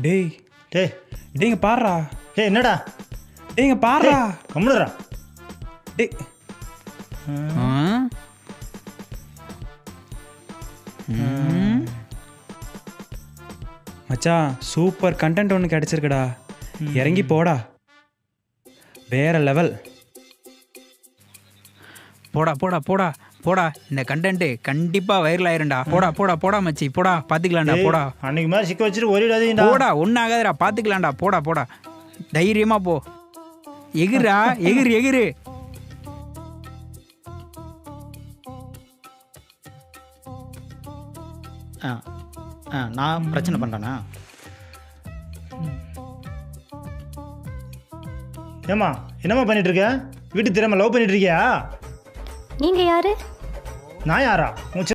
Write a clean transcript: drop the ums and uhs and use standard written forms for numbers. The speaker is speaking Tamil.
டேய் டேய் டேய்ங்க பாருடா. டேய் என்னடா டேய்ங்க பாருடா. கம்முடுறா. டேய் மச்சான் சூப்பர் கண்டென்ட் ஒன்று கிடைச்சிருக்குடா. இறங்கி போடா. வேற லெவல். போடா போடா போடா போடா. இந்த கண்டென்ட் கண்டிப்பா வைரல் ஆயிரும்டா. போடா போடா போடா மச்சி போடா. பாத்துக்கலாம்டா போடா. அன்னைக்கு மாதிரி சிக்க வச்சுட்டு ஓடிடாதீங்கடா. போடா ஒன்னாகாதடா. பாத்துக்கலாம்டா போடா போடா. தைரியமா போ. எகிரா எகிரு எகிரு. நான் பிரச்சனை பண்ணுறேண்ணா. ஏம்மா என்னம்மா பண்ணிட்டு இருக்க? வீட்டுக்கு தெரியாம லவ் பண்ணிட்டு இருக்கியா? நீங்க யாரு? நான் யாரா? உன்